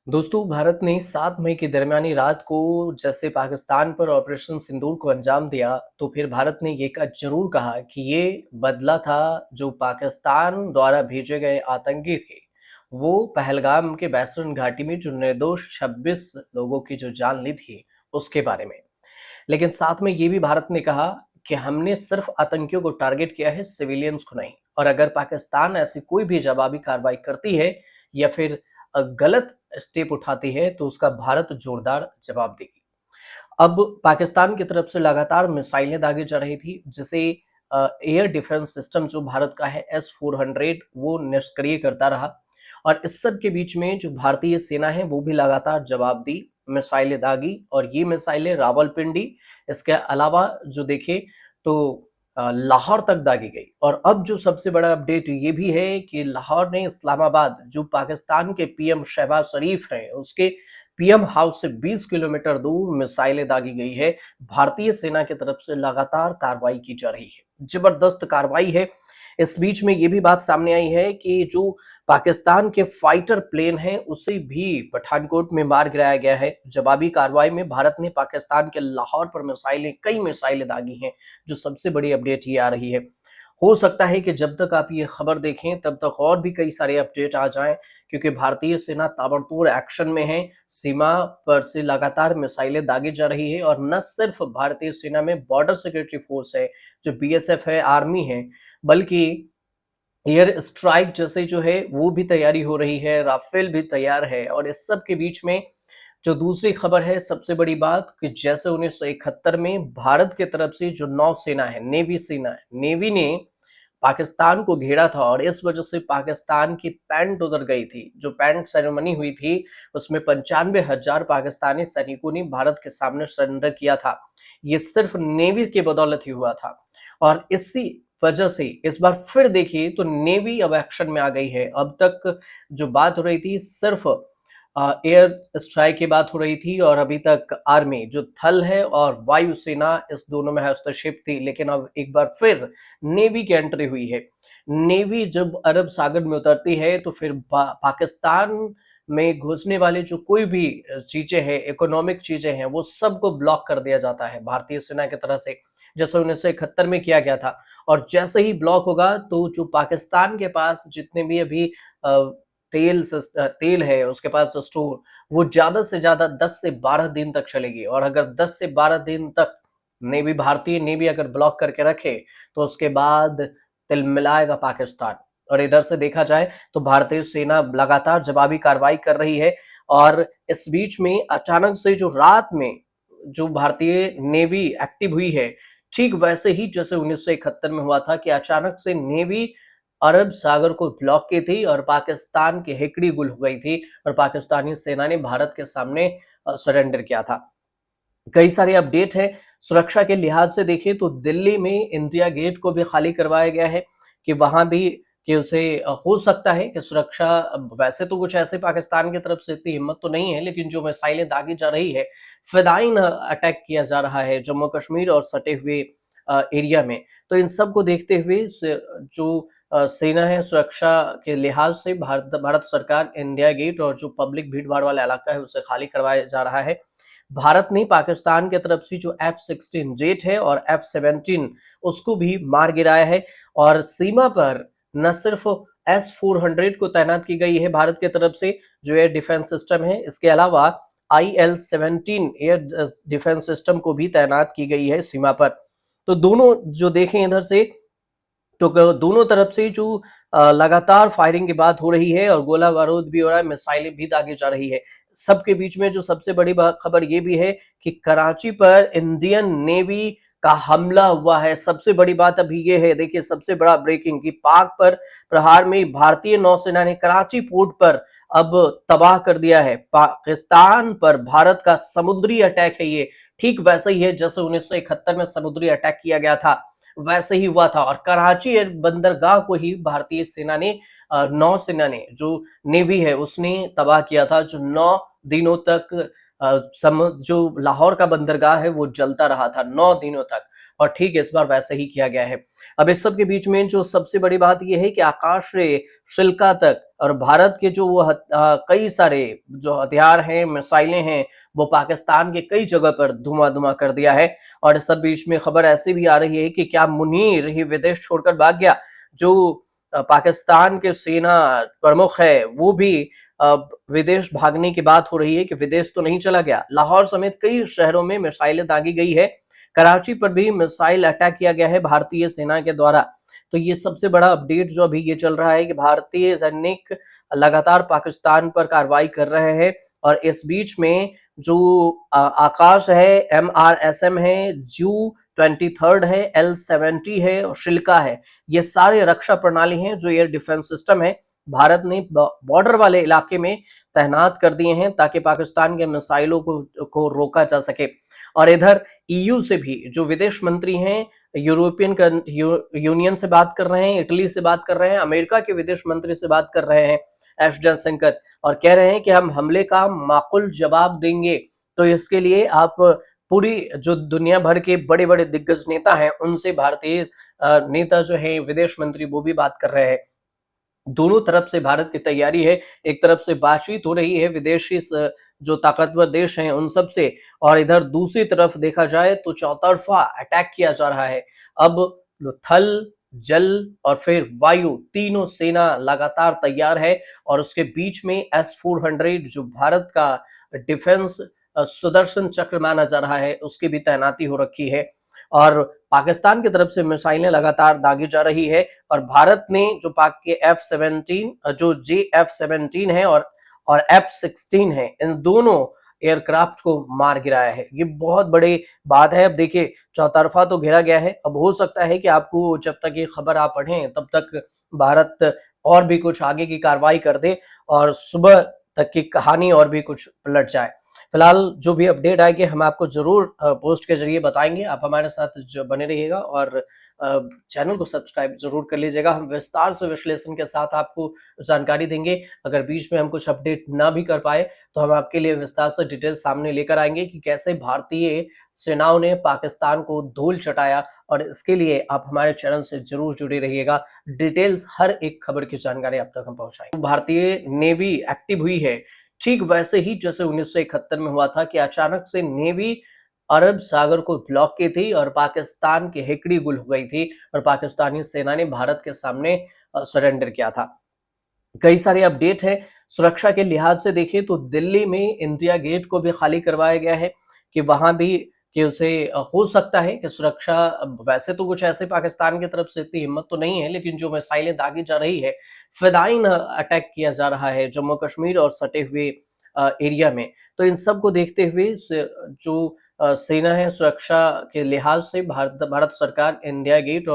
दोस्तों, भारत ने 7 मई की दरमियानी रात को जैसे पाकिस्तान पर ऑपरेशन सिंदूर को अंजाम दिया, तो फिर भारत ने ये ज़रूर कहा कि ये बदला था जो पाकिस्तान द्वारा भेजे गए आतंकी थे। वो पहलगाम के बैसरन घाटी में जो निर्दोष 26 लोगों की जो जान ली थी, उसके बारे में। लेकिन साथ में ये भी भारत ने कहा कि हमने सिर्फ आतंकियों को टारगेट किया है, सिविलियंस को नहीं। और अगर पाकिस्तान ऐसी कोई भी जवाबी कार्रवाई करती है या फिर गलत स्टेप उठाती है, तो उसका भारत जोरदार जवाब देगी। अब पाकिस्तान की तरफ से लगातार मिसाइलें दागी जा रही थी, जिसे एयर डिफेंस सिस्टम जो भारत का है S-400 वो निष्क्रिय करता रहा। और इस सब के बीच में जो भारतीय सेना है वो भी लगातार जवाब दी, मिसाइलें दागी। और ये मिसाइलें रावलपिंडी, इसके अलावा जो देखें तो लाहौर तक दागी गई। और अब जो सबसे बड़ा अपडेट ये भी है कि लाहौर ने इस्लामाबाद, जो पाकिस्तान के पीएम शहबाज शरीफ हैं, उसके पीएम हाउस से 20 किलोमीटर दूर मिसाइलें दागी गई है। भारतीय सेना की तरफ से लगातार कार्रवाई की जा रही है, जबरदस्त कार्रवाई है। इस बीच में ये भी बात सामने आई है कि जो पाकिस्तान के फाइटर प्लेन हैं, उसे भी पठानकोट में मार गिराया गया है। जवाबी कार्रवाई में भारत ने पाकिस्तान के लाहौर पर कई मिसाइलें दागी हैं। जो सबसे बड़ी अपडेट ये आ रही है, हो सकता है कि जब तक आप ये खबर देखें तब तक और भी कई सारे अपडेट आ जाएं, क्योंकि भारतीय सेना ताबड़तोड़ एक्शन में है। सीमा पर से लगातार मिसाइलें दागी जा रही है। और न सिर्फ भारतीय सेना में बॉर्डर सिक्योरिटी फोर्स है, जो बीएसएफ है, आर्मी है, बल्कि एयर स्ट्राइक जैसे जो है वो भी तैयारी हो रही है, राफेल भी तैयार है। और इस सब के बीच में जो दूसरी खबर है, सबसे बड़ी बात कि जैसे 1971 में भारत की तरफ से जो नौसेना है, नेवी सेना है, नेवी ने पाकिस्तान को घेरा था और इस वजह से पाकिस्तान की पैंट उतर गई थी। जो पैंट सेरेमनी हुई थी, उसमें 95,000 पाकिस्तानी सैनिकों ने भारत के सामने सरेंडर किया था। ये सिर्फ नेवी की बदौलत ही हुआ था। और इसी वजह से इस बार फिर देखिए तो नेवी अब एक्शन में आ गई है। अब तक जो बात हो रही थी सिर्फ एयर स्ट्राइक की बात हो रही थी, और अभी तक आर्मी जो थल है और वायुसेना इस दोनों में हस्तक्षेप थी। लेकिन अब एक बार फिर नेवी की एंट्री हुई है। नेवी जब अरब सागर में उतरती है तो फिर पाकिस्तान में घुसने वाले जो कोई भी चीजें हैं, इकोनॉमिक चीजें हैं, वो सबको ब्लॉक कर दिया जाता है भारतीय सेना की तरफ से, जैसे 1971 में किया गया था। और जैसे ही ब्लॉक होगा तो जो पाकिस्तान के पास जितने भी अभी तेल है उसके पास जो स्टोर, वो ज़्यादा से ज़्यादा 10 से 12 दिन तक चलेगी। और अगर 10 से 12 दिन तक भारतीय नेवी अगर ब्लॉक करके रखे, तो उसके बाद तिलमिलाएगा पाकिस्तान। और इधर से देखा जाए तो भारतीय सेना लगातार जवाबी कार्रवाई कर रही है। और इस बीच में अचानक से जो रात में जो भारतीय नेवी एक्टिव हुई है, ठीक वैसे ही जैसे 1971 में हुआ था कि अचानक से नेवी अरब सागर को ब्लॉक की थी और पाकिस्तान की हिकड़ी गुल हो गई थी। और पाकिस्तानी सेना ने भारत के सामने सरेंडर किया था। कई सारे अपडेट है। सुरक्षा के लिहाज से देखें तो दिल्ली में इंडिया गेट को भी खाली करवाया गया है, कि वहां भी कि उसे हो सकता है कि सुरक्षा, वैसे तो कुछ ऐसे पाकिस्तान की तरफ से इतनी हिम्मत तो नहीं है, लेकिन जो मिसाइलें दागी जा रही है, फिदाइन अटैक किया जा रहा है जम्मू कश्मीर और सटे हुए एरिया में। तो इन सब को देखते हुए जो सेना है, सुरक्षा के लिहाज से भारत सरकार इंडिया गेट और जो पब्लिक भीड़ भाड़ वाला इलाका है उसे खाली करवाया जा रहा है। भारत ने पाकिस्तान की तरफ से जो F-16 जेट है और F-17 उसको भी मार गिराया है। और सीमा पर न सिर्फ S-400 को तैनात की गई है भारत की तरफ से, जो एयर डिफेंस सिस्टम है, इसके अलावा IL-17 एयर डिफेंस सिस्टम को भी तैनात की गई है सीमा पर। तो दोनों जो देखें इधर से, तो दोनों तरफ से जो लगातार फायरिंग की बात हो रही है और गोला बारूद भी हो रहा है, मिसाइलें भी दागी जा रही है। सबके बीच में जो सबसे बड़ी खबर ये भी है कि कराची पर इंडियन नेवी का हमला हुआ है। सबसे बड़ी बात अभी ये है, देखिए सबसे बड़ा ब्रेकिंग, कि पाक पर प्रहार में भारतीय नौसेना ने कराची पोर्ट पर अब तबाह कर दिया है। पाकिस्तान पर भारत का समुद्री अटैक है ये, ठीक वैसा ही है जैसे 1971 में समुद्री अटैक किया गया था, वैसे ही हुआ था। और कराची बंदरगाह को ही भारतीय सेना ने, नौसेना ने, जो नेवी है उसने तबाह किया था। जो 9 दिनों तक जो लाहौर का बंदरगाह है वो जलता रहा था 9 दिनों तक। और ठीक इस बार वैसे ही किया गया है। अब इस सब के बीच में जो सबसे बड़ी बात ये है कि आकाश से चिल्का तक और भारत के जो कई सारे जो हथियार हैं, मिसाइलें हैं, वो पाकिस्तान के कई जगह पर धुआं-धुआं कर दिया है। और इस सब बीच में खबर ऐसी भी आ रही है कि क्या मुनीर ही विदेश छोड़कर भाग गया? जो पाकिस्तान के सेना प्रमुख है, वो भी विदेश भागने की बात हो रही है कि विदेश तो नहीं चला गया। लाहौर समेत कई शहरों में मिसाइलें दागी गई है। कराची पर भी मिसाइल अटैक किया गया है भारतीय सेना के द्वारा। तो ये सबसे बड़ा अपडेट जो अभी ये चल रहा है कि भारतीय सैनिक लगातार पाकिस्तान पर कार्रवाई कर रहे हैं और इस बीच में जो आकाश है, MRSM है, जू 23 है, L-70 है और शिल्का है, ये सारे रक्षा प्रणाली हैं जो एयर डिफेंस सिस्टम है, भारत ने बॉर्डर वाले इलाके में तैनात कर दिए हैं ताकि पाकिस्तान के मिसाइलों को रोका जा सके। और इधर ईयू से भी जो विदेश मंत्री हैं, यूरोपियन यूनियन से बात कर रहे हैं, इटली से बात कर रहे हैं, अमेरिका के विदेश मंत्री से बात कर रहे हैं, एस जयशंकर, और कह रहे हैं कि हम हमले का माकूल जवाब देंगे। तो इसके लिए आप पूरी जो दुनिया भर के बड़े-बड़े दिग्गज नेता हैं, उनसे भारतीय नेता जो हैं, विदेश मंत्री, वो भी बात कर रहे हैं। दोनों तरफ से भारत की तैयारी है, एक तरफ से बातचीत हो रही है विदेशी जो ताकतवर देश हैं उन सब से, और इधर दूसरी तरफ देखा जाए तो चौतरफा अटैक किया जा रहा है। अब थल, जल और फिर वायु तीनों सेना लगातार तैयार है और उसके बीच में S-400 जो भारत का डिफेंस सुदर्शन चक्र माना जा रहा है, उसकी भी तैनाती हो रखी है। और पाकिस्तान की तरफ से मिसाइलें लगातार दागी जा रही है और भारत ने जो पाक के F-17 जो JF-17 है और F-16 है, इन दोनों एयरक्राफ्ट को मार गिराया है। ये बहुत बड़ी बात है। अब देखिए, चौतरफा तो घेरा गया है। अब हो सकता है कि आपको जब तक ये खबर आप पढ़ें तब तक भारत और भी कुछ आगे की कार्रवाई कर दे और सुबह तक की कहानी और भी कुछ पलट जाए। फिलहाल जो भी अपडेट आएगी हम आपको ज़रूर पोस्ट के ज़रिए बताएँगे। आप हमारे साथ जो बने रहिएगा और चैनल को सब्सक्राइब ज़रूर कर लीजिएगा। हम विस्तार से विश्लेषण के साथ आपको जानकारी देंगे। अगर बीच में हम कुछ अपडेट ना भी कर पाए, तो हम आपके लिए विस्तार से डिटेल सामने लेकर आएँगे कि कैसे भारतीय सेनाओं ने पाकिस्तान को धूल चटाया, और इसके लिए आप हमारे चैनल से ज़रूर जुड़े रहिएगा। डिटेल्स हर एक खबर की जानकारी आप तक हम पहुँचाएँगे। भारतीय नेवी एक्टिव हुई है, ठीक वैसे ही जैसे 1971 में हुआ था कि अचानक से नेवी अरब सागर को ब्लॉक की थी और पाकिस्तान की हिकड़ी गुल हो गई थी और पाकिस्तानी सेना ने भारत के सामने सरेंडर किया था। कई सारे अपडेट है। सुरक्षा के लिहाज से देखें तो दिल्ली में इंडिया गेट को भी खाली करवाया गया है कि वहां भी कि उसे हो सकता है कि सुरक्षा, वैसे तो कुछ ऐसे पाकिस्तान की तरफ से इतनी हिम्मत तो नहीं है, लेकिन जो मिसाइलें दागी जा रही है, फिदाइन अटैक किया जा रहा है जम्मू कश्मीर और सटे हुए एरिया में। तो इन सब को देखते हुए जो सेना है, सुरक्षा के लिहाज से भारत भारत सरकार इंडिया गेट और